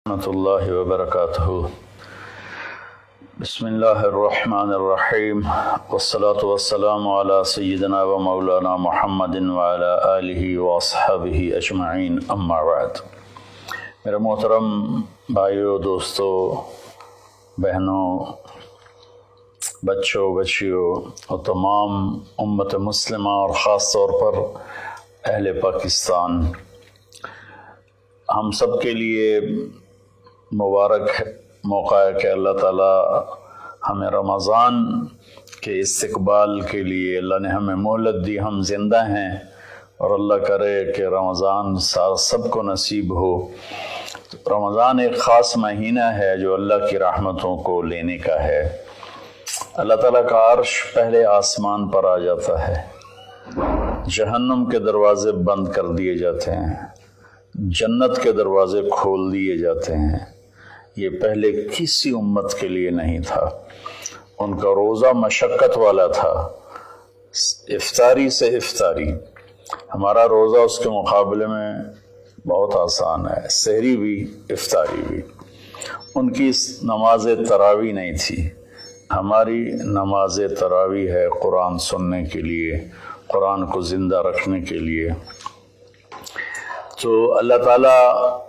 ورحمۃ اللہ وبرکاتہ۔ بسم اللہ الرحمن الرحیم، والصلاة والسلام علی سیدنا و مولانا محمد وعلی آلہ واصحابہ اجمعین، اما بعد۔ میرے محترم بھائیوں، دوستوں، بہنوں، بچوں، بچیوں اور تمام امت مسلمہ اور خاص طور پر اہل پاکستان، ہم سب کے لیے مبارک موقع ہے کہ اللہ تعالیٰ ہمیں رمضان کے استقبال کے لیے اللہ نے ہمیں مہلت دی، ہم زندہ ہیں، اور اللہ کرے کہ رمضان سب کو نصیب ہو۔ رمضان ایک خاص مہینہ ہے جو اللہ کی رحمتوں کو لینے کا ہے۔ اللہ تعالیٰ کا عرش پہلے آسمان پر آ جاتا ہے، جہنم کے دروازے بند کر دیے جاتے ہیں، جنت کے دروازے کھول دیے جاتے ہیں۔ یہ پہلے کسی امت کے لیے نہیں تھا۔ ان کا روزہ مشقت والا تھا، افطاری سے افطاری۔ ہمارا روزہ اس کے مقابلے میں بہت آسان ہے، سحری بھی افطاری بھی۔ ان کی نماز تراویح نہیں تھی، ہماری نماز تراویح ہے قرآن سننے کے لیے، قرآن کو زندہ رکھنے کے لیے۔ تو اللہ تعالیٰ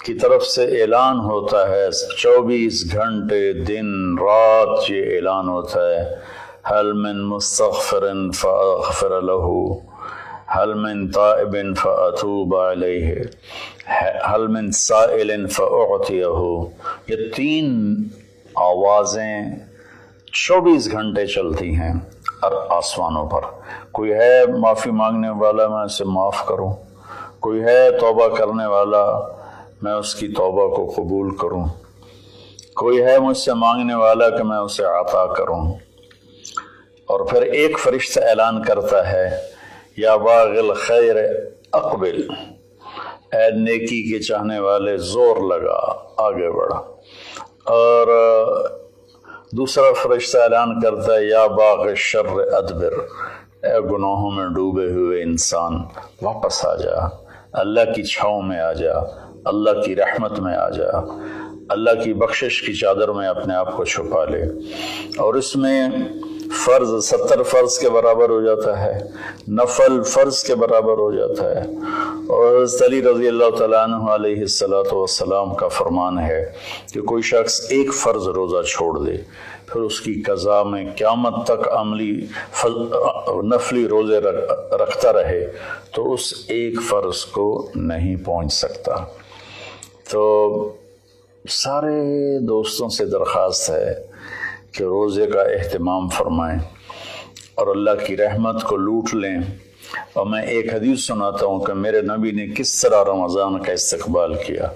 کی طرف سے اعلان ہوتا ہے، 24 گھنٹے دن رات یہ اعلان ہوتا ہے، هل من مستغفر فاغفر له، هل من تائب فاتوب علیہ، هل من سائل فاعطیہ۔ یہ تین آوازیں 24 گھنٹے چلتی ہیں آسمانوں پر۔ کوئی ہے معافی مانگنے والا، میں اسے معاف کروں، کوئی ہے توبہ کرنے والا، میں اس کی توبہ کو قبول کروں، کوئی ہے مجھ سے مانگنے والا کہ میں اسے عطا کروں۔ اور پھر ایک فرشتہ اعلان کرتا ہے، یا باغ الخیر اقبل، اے نیکی کے چاہنے والے زور لگا، آگے بڑھا۔ اور دوسرا فرشتہ اعلان کرتا ہے، یا باغ الشر ادبر، اے گناہوں میں ڈوبے ہوئے انسان واپس آ جا، اللہ کی چھاؤں میں آ جا، اللہ کی رحمت میں آ جا، اللہ کی بخشش کی چادر میں اپنے آپ کو چھپا لے۔ اور اس میں فرض 70 فرض کے برابر ہو جاتا ہے، نفل فرض کے برابر ہو جاتا ہے۔ اور حضرت علی رضی اللہ تعالیٰ عنہ علیہ السلام کا فرمان ہے کہ کوئی شخص ایک فرض روزہ چھوڑ دے، پھر اس کی قضا میں قیامت تک عملی نفلی روزے رکھتا رہے تو اس ایک فرض کو نہیں پہنچ سکتا۔ تو سارے دوستوں سے درخواست ہے کہ روزے کا اہتمام فرمائیں اور اللہ کی رحمت کو لوٹ لیں۔ اور میں ایک حدیث سناتا ہوں کہ میرے نبی نے کس طرح رمضان کا استقبال کیا۔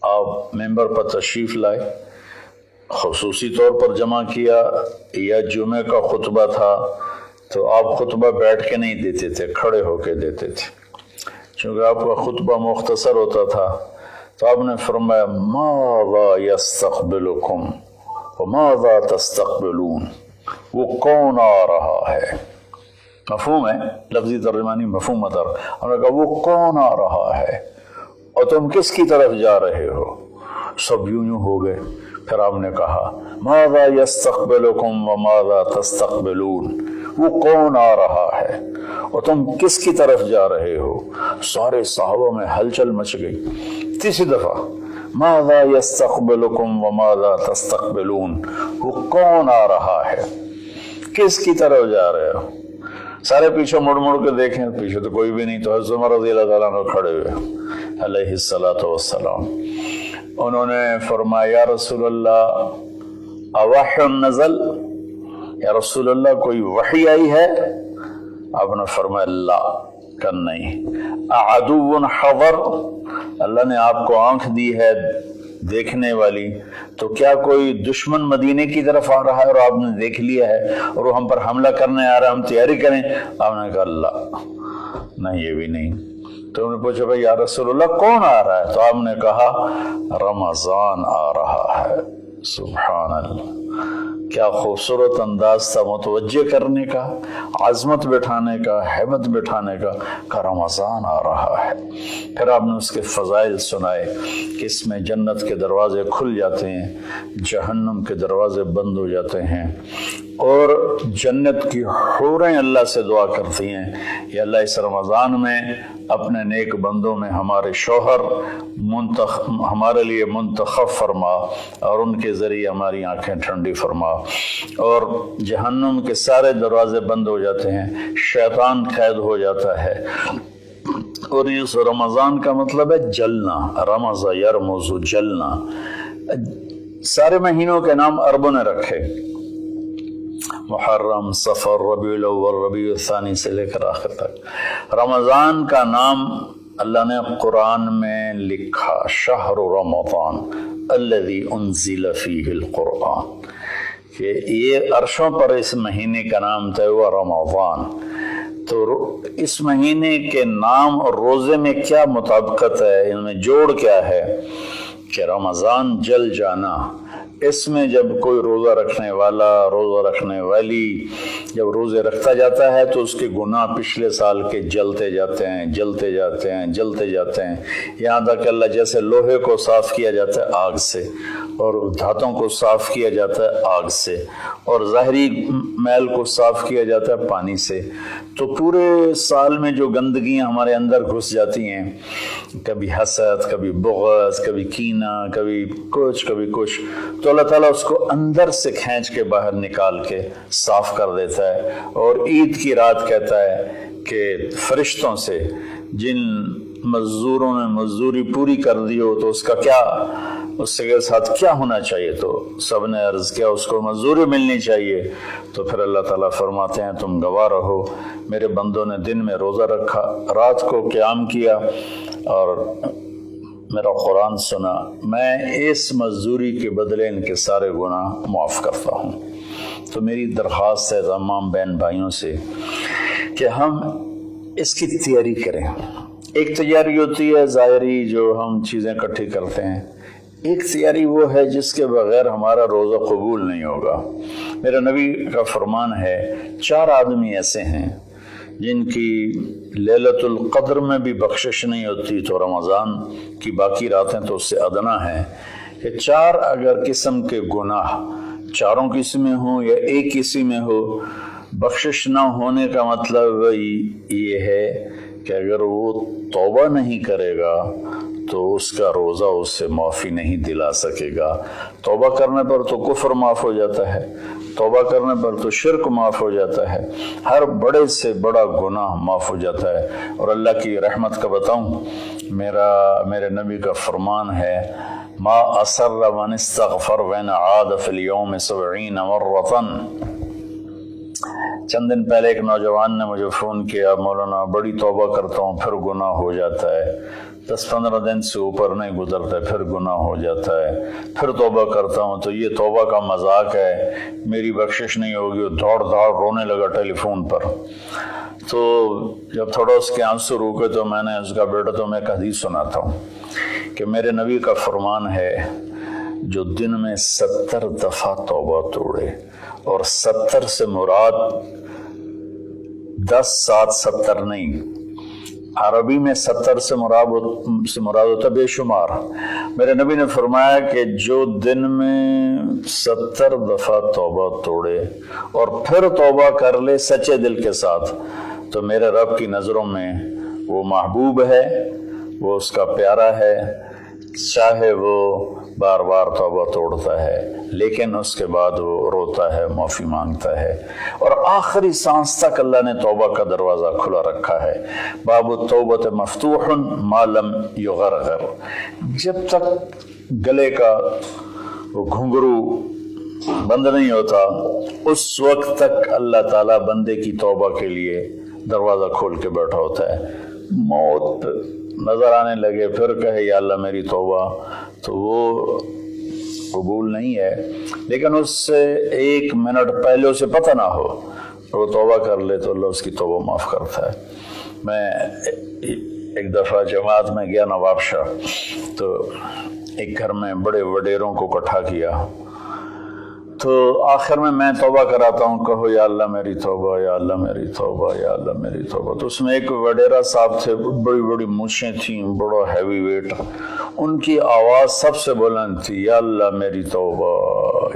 آپ ممبر پر تشریف لائے، خصوصی طور پر جمع کیا، یا جمعہ کا خطبہ تھا تو آپ خطبہ بیٹھ کے نہیں دیتے تھے، کھڑے ہو کے دیتے تھے، چونکہ آپ کا خطبہ مختصر ہوتا تھا۔ تو آپ نے فرمایا، ماذا یستقبلکم وماذا تستقبلون، وہ کون آ رہا ہے؟ مفہوم ہے، لفظی ترجمانی مفہوم مدر۔ انہوں نے کہا وہ کون آ رہا ہے اور تم کس کی طرف جا رہے ہو؟ سب یوں ہو گئے۔ پھر آپ نے کہا، ماذا یستقبلکم وماذا تستقبلون، وہ کون آ رہا ہے اور تم کس کی طرف جا رہے ہو؟ سارے صحابہ میں ہلچل مچ گئی۔ تیسری دفعہ، ماذا یستقبلکم وماذا تستقبلون، وہ کون آ رہا ہے، کس کی طرف جا رہے ہو؟ سارے پیچھے مڑ مڑ کے دیکھیں، پیچھے تو کوئی بھی نہیں۔ تو حضرت عمر رضی اللہ تعالیٰ عنہ کھڑے ہوئے علیہ السلام۔ انہوں نے فرمایا، یا رسول اللہ اوحی نزل، یا رسول اللہ کوئی وحی آئی ہے؟ آپ نے فرمایا لا، کہ نہیں۔ اعدو حضر، اللہ نے آپ کو آنکھ دی ہے دیکھنے والی، تو کیا کوئی دشمن مدینے کی طرف آ رہا ہے اور آپ نے دیکھ لیا ہے اور وہ ہم پر حملہ کرنے آ رہا ہے، ہم تیاری کریں؟ آپ نے کہا لا، نہیں یہ بھی نہیں۔ تو انہوں نے پوچھا، بھائی یا رسول اللہ کون آ رہا ہے؟ تو آپ نے کہا رمضان آ رہا ہے، سبحان اللہ، کیا خوبصورت انداز تھا متوجہ کرنے کا، عظمت بٹھانے کا، ہیبت بٹھانے کا رمضان آ رہا ہے۔ پھر آپ نے اس کے فضائل سنائے کہ اس میں جنت کے دروازے کھل جاتے ہیں، جہنم کے دروازے بند ہو جاتے ہیں، اور جنت کی حوریں اللہ سے دعا کرتی ہیں یا اللہ اس رمضان میں اپنے نیک بندوں میں ہمارے شوہر ہمارے لیے منتخب فرما اور ان کے ذریعے ہماری آنکھیں ٹھنڈی فرما، اور جہنم کے سارے دروازے بند ہو جاتے ہیں، شیطان قید ہو جاتا ہے۔ اور اس رمضان کا مطلب ہے جلنا، رمض یرمز، جلنا۔ سارے مہینوں کے نام عربوں نے رکھے، محرم، صفر، ربیع الاول، ربیع الثانی سے لے کر آخر تک۔ رمضان کا نام اللہ نے قرآن میں لکھا، شہر رمضان الذی انزل فیہ القرآن، کہ یہ عرشوں پر اس مہینے کا نام طے ہوا رمضان۔ تو اس مہینے کے نام اور روزے میں کیا مطابقت ہے، ان میں جوڑ کیا ہے کہ رمضان جل جانا، اس میں جب کوئی روزہ رکھنے والا، روزہ رکھنے والی جب روزے رکھتا جاتا ہے تو اس کے گناہ پچھلے سال کے جلتے جاتے ہیں، جلتے جاتے ہیں، جلتے جاتے ہیں، یہاں تک اللہ جیسے لوہے کو صاف کیا جاتا ہے آگ سے، اور دھاتوں کو صاف کیا جاتا ہے آگ سے، اور ظاہری میل کو صاف کیا جاتا ہے پانی سے۔ تو پورے سال میں جو گندگیاں ہمارے اندر گھس جاتی ہیں، کبھی حسد، کبھی بغض، کبھی کینہ، کبھی کچھ، تو اللہ تعالیٰ اس کو اندر سے کھینچ کے باہر نکال کے صاف کر دیتا ہے۔ اور عید کی رات کہتا ہے کہ فرشتوں سے جن مزدوروں نے مزدوری پوری کر دی ہو تو اس کا کیا، اس کے ساتھ کیا ہونا چاہیے، تو سب نے عرض کیا اس کو مزدوری ملنی چاہیے۔ تو پھر اللہ تعالیٰ فرماتے ہیں تم گواہ رہو، میرے بندوں نے دن میں روزہ رکھا، رات کو قیام کیا اور میرا قرآن سنا، میں اس مزدوری کے بدلے ان کے سارے گناہ معاف کرتا ہوں۔ تو میری درخواست ہے تمام بہن بھائیوں سے کہ ہم اس کی تیاری کریں۔ ایک تیاری ہوتی ہے ظاہری جو ہم چیزیں اکٹھی کرتے ہیں، ایک تیاری وہ ہے جس کے بغیر ہمارا روزہ قبول نہیں ہوگا۔ میرے نبی کا فرمان ہے 4 آدمی ایسے ہیں جن کی لیلۃ القدر میں بھی بخشش نہیں ہوتی، تو رمضان کی باقی راتیں تو اس سے ادنا ہیں، کہ 4 اگر قسم کے گناہ، چاروں قسم میں ہوں یا ایک قسم میں ہو، بخشش نہ ہونے کا مطلب یہ ہے کہ اگر وہ توبہ نہیں کرے گا تو اس کا روزہ اس سے معافی نہیں دلا سکے گا۔ توبہ کرنے پر تو کفر معاف ہو جاتا ہے، توبہ کرنے پر تو شرک معاف ہو جاتا ہے، ہر بڑے سے بڑا گناہ معاف ہو جاتا ہے۔ اور اللہ کی رحمت کا بتاؤں، میرے نبی کا فرمان ہے ما اصر من استغفر وین عاد فی اليوم 70 مرۃ۔ چند دن پہلے ایک نوجوان نے مجھے فون کیا، مولانا بڑی توبہ کرتا ہوں پھر گناہ ہو جاتا ہے، 10-15 دن سے اوپر نہیں گزرتا پھر گناہ ہو جاتا ہے، پھر توبہ کرتا ہوں تو یہ توبہ کا مذاق ہے، میری بخشش نہیں ہوگی۔ دوڑ رونے لگا ٹیلی فون پر۔ تو جب تھوڑا اس کے آنسو روکے تو میں نے اس کا بیٹا تو میں ایک حدیث سناتا ہوں کہ میرے نبی کا فرمان ہے جو دن میں 70 دفعہ توبہ توڑے، اور 70 سے مراد 10 7 70 نہیں، عربی میں 70 سے مراد ہوتا بے شمار۔ میرے نبی نے فرمایا کہ جو دن میں 70 دفعہ توبہ توڑے اور پھر توبہ کر لے سچے دل کے ساتھ، تو میرے رب کی نظروں میں وہ محبوب ہے، وہ اس کا پیارا ہے، چاہے وہ بار بار توبہ توڑتا ہے لیکن اس کے بعد وہ روتا ہے، معافی مانگتا ہے، اور آخری سانس تک اللہ نے توبہ کا دروازہ کھلا رکھا ہے۔ باب التوبۃ مفتوح ما لم یغرغر، جب تک گلے کا وہ گھنگرو بند نہیں ہوتا اس وقت تک اللہ تعالیٰ بندے کی توبہ کے لیے دروازہ کھول کے بیٹھا ہوتا ہے۔ موت نظر آنے لگے پھر کہے یا اللہ میری توبہ، تو وہ قبول نہیں ہے، لیکن اس سے 1 منٹ پہلے اسے پتہ نہ ہو وہ توبہ کر لے تو اللہ اس کی توبہ معاف کرتا ہے۔ میں ایک دفعہ جماعت میں گیا نواب شاہ، تو ایک گھر میں بڑے وڈیروں کو اکٹھا کیا تو آخر میں توبہ کراتا ہوں، کہو یا اللہ میری توبہ، یا اللہ میری توبہ، یا اللہ میری توبہ۔ تو اس میں ایک وڈیرا صاحب تھے، بڑی بڑی مونچھیں تھیں، بڑا ہیوی ویٹ، ان کی آواز سب سے بلند تھی، یا اللہ میری توبہ،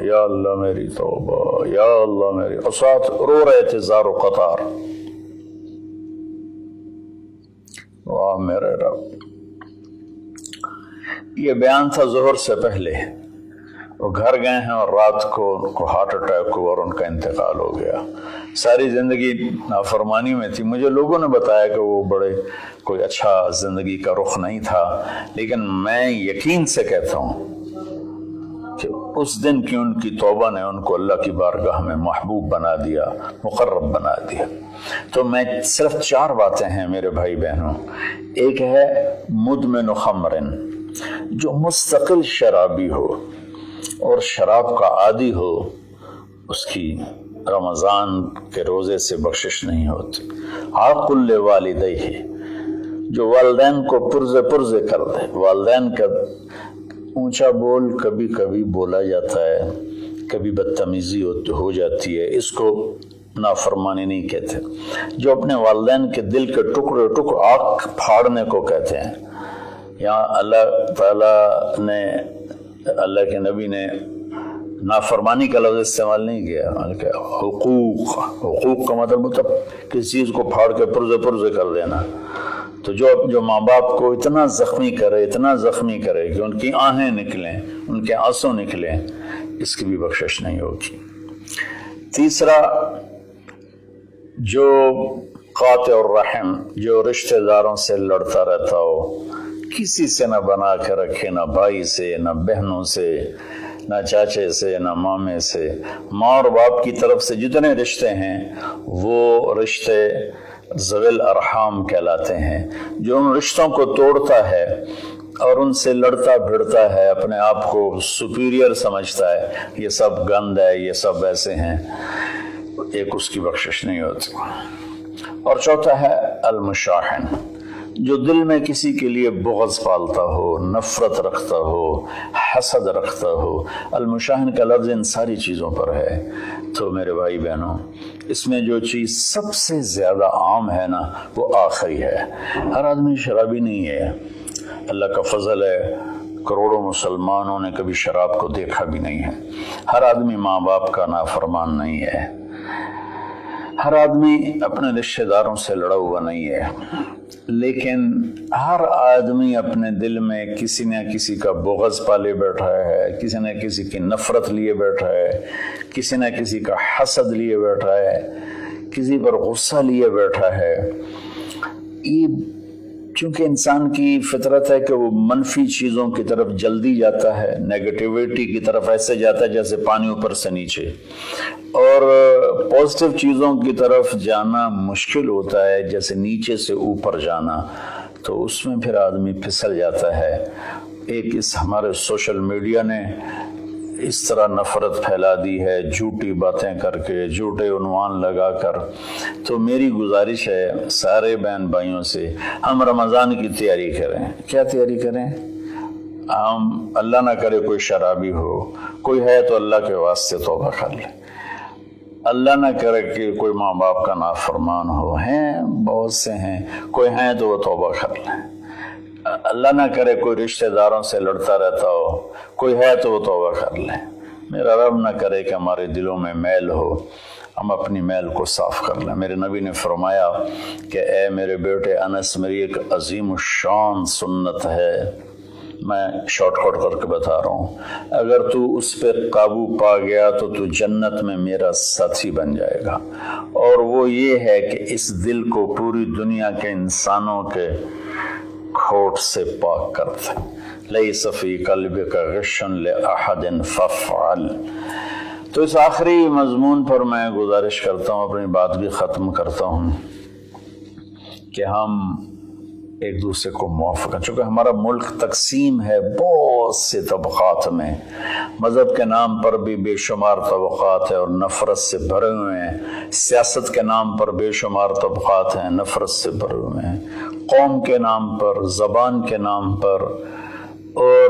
یا اللہ میری توبہ، یا اللہ میری، اور ساتھ رو رہے تھے زار و قطار۔ واہ میرے رب! یہ بیان تھا ظہر سے پہلے۔ وہ گھر گئے ہیں اور رات کو ان کو ہارٹ اٹیک ہوا اور ان کا انتقال ہو گیا۔ ساری زندگی نافرمانی میں تھی۔ مجھے لوگوں نے بتایا کہ وہ بڑے کوئی اچھا زندگی کا رخ نہیں تھا، لیکن میں یقین سے کہتا ہوں کہ اس دن کی ان کی توبہ نے ان کو اللہ کی بارگاہ میں محبوب بنا دیا، مقرب بنا دیا۔ تو میں صرف 4 باتیں ہیں میرے بھائی بہنوں۔ ایک ہے مدمن خمرن، جو مستقل شرابی ہو اور شراب کا عادی ہو، اس کی رمضان کے روزے سے بخشش نہیں ہوتی۔ عاقل لوالدیہ، جو والدین کو پرزے کر دے۔ والدین کا اونچا بول کبھی کبھی بولا جاتا ہے، کبھی بدتمیزی ہو جاتی ہے، اس کو نافرمانی نہیں کہتے۔ جو اپنے والدین کے دل کے ٹکڑے آنکھ پھاڑنے کو کہتے ہیں۔ یہاں اللہ تعالیٰ نے، اللہ کے نبی نے نافرمانی کا لفظ استعمال نہیں کیا، بلکہ حقوق کا مطلب کسی چیز کو پھاڑ کے پرزے کر دینا۔ تو جو ماں باپ کو اتنا زخمی کرے کہ ان کی آہیں نکلیں، ان کے آنسو نکلیں، اس کی بھی بخشش نہیں ہوگی۔ تیسرا، جو قاطع الرحم، جو رشتہ داروں سے لڑتا رہتا ہو، کسی سے نہ بنا کے رکھے، نہ بھائی سے، نہ بہنوں سے، نہ چاچے سے، نہ مامے سے۔ ماں اور باپ کی طرف سے جتنے رشتے ہیں وہ رشتے ذوی الارحام کہلاتے ہیں۔ جو ان رشتوں کو توڑتا ہے اور ان سے لڑتا بھڑتا ہے، اپنے آپ کو سپیریئر سمجھتا ہے، یہ سب گند ہے، یہ سب ایسے ہیں، ایک اس کی بخشش نہیں ہوتی۔ اور چوتھا ہے المشاحن، جو دل میں کسی کے لیے بغض پالتا ہو، نفرت رکھتا ہو، حسد رکھتا ہو۔ المشاحن کا لفظ ان ساری چیزوں پر ہے۔ تو میرے بھائی بہنوں، اس میں جو چیز سب سے زیادہ عام ہے نا، وہ آخری ہے۔ ہر آدمی شرابی نہیں ہے، اللہ کا فضل ہے، کروڑوں مسلمانوں نے کبھی شراب کو دیکھا بھی نہیں ہے۔ ہر آدمی ماں باپ کا نافرمان نہیں ہے، ہر آدمی اپنے رشتہ داروں سے لڑا ہوا نہیں ہے، لیکن ہر آدمی اپنے دل میں کسی نہ کسی کا بغض پالے بیٹھا ہے، کسی نہ کسی کی نفرت لیے بیٹھا ہے، کسی نہ کسی کا حسد لیے بیٹھا ہے، کسی پر غصہ لیے بیٹھا ہے۔ یہ چونکہ انسان کی فطرت ہے کہ وہ منفی چیزوں کی طرف جلدی جاتا ہے، نیگیٹیویٹی کی طرف ایسے جاتا ہے جیسے پانی اوپر سے نیچے، اور پازیٹیو چیزوں کی طرف جانا مشکل ہوتا ہے جیسے نیچے سے اوپر جانا۔ تو اس میں پھر آدمی پھسل جاتا ہے۔ ایک اس ہمارے سوشل میڈیا نے اس طرح نفرت پھیلا دی ہے، جھوٹی باتیں کر کے، جھوٹے عنوان لگا کر۔ تو میری گزارش ہے سارے بہن بھائیوں سے، ہم رمضان کی تیاری کریں۔ کیا تیاری کریں؟ ہم اللہ نہ کرے کوئی شرابی ہو، کوئی ہے تو اللہ کے واسطے توبہ کر لے۔ اللہ نہ کرے کہ کوئی ماں باپ کا نافرمان ہو، ہیں بہت سے ہیں، کوئی ہیں تو وہ توبہ کر لیں۔ اللہ نہ کرے کوئی رشتہ داروں سے لڑتا رہتا ہو، کوئی ہے تو وہ توبہ کر لیں۔ میرا رب نہ کرے کہ ہمارے دلوں میں میل ہو، ہم اپنی میل کو صاف کر لیں۔ میرے نبی نے فرمایا کہ اے میرے بیٹے انس، میری ایک عظیم الشان سنت ہے، میں شارٹ کٹ کر کے بتا رہا ہوں، اگر تو اس پہ قابو پا گیا تو جنت میں میرا ساتھی بن جائے گا۔ اور وہ یہ ہے کہ اس دل کو پوری دنیا کے انسانوں کے کھوٹ سے پاک کر دے۔ لیس فی قلبک غش لأحد فافعل۔ تو اس آخری مضمون پر میں گزارش کرتا ہوں، اپنی بات بھی ختم کرتا ہوں، کہ ہم ایک دوسرے کو معاف کریں۔ چونکہ ہمارا ملک تقسیم ہے بہت سے طبقات میں، مذہب کے نام پر بھی بے شمار طبقات ہیں اور نفرت سے بھرے ہوئے ہیں، سیاست کے نام پر بے شمار طبقات ہیں، نفرت سے بھرے ہوئے ہیں، قوم کے نام پر، زبان کے نام پر، اور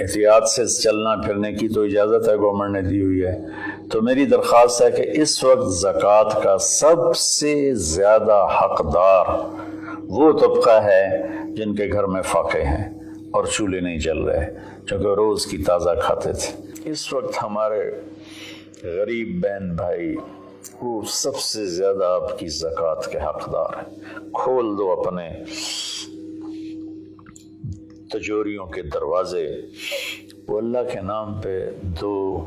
احتیاط سے چلنا پھرنے کی تو اجازت ہے، گورنمنٹ نے دی ہوئی ہے۔ تو میری درخواست ہے کہ اس وقت زکوٰۃ کا سب سے زیادہ حقدار وہ طبقہ ہے جن کے گھر میں فاقے ہیں اور چولہے نہیں جل رہے، چونکہ روز کی تازہ کھاتے تھے۔ اس وقت ہمارے غریب بہن بھائی وہ سب سے زیادہ آپ کی زکوٰۃ کے حقدار ہیں۔ کھول دو اپنے تجوریوں کے دروازے، وہ اللہ کے نام پہ دو۔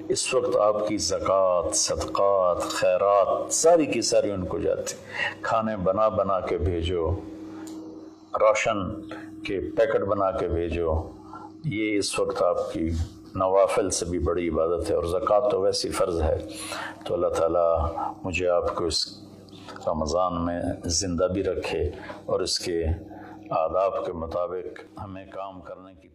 اس وقت آپ کی زکوٰۃ، صدقات، خیرات ساری کی ساری ان کو جاتی، کھانے بنا بنا کے بھیجو، راشن کے پیکٹ بنا کے بھیجو۔ یہ اس وقت آپ کی نوافل سے بھی بڑی عبادت ہے، اور زکوٰۃ تو ویسی فرض ہے۔ تو اللہ تعالیٰ مجھے آپ کو اس رمضان میں زندہ بھی رکھے اور اس کے آداب کے مطابق ہمیں کام کرنے کی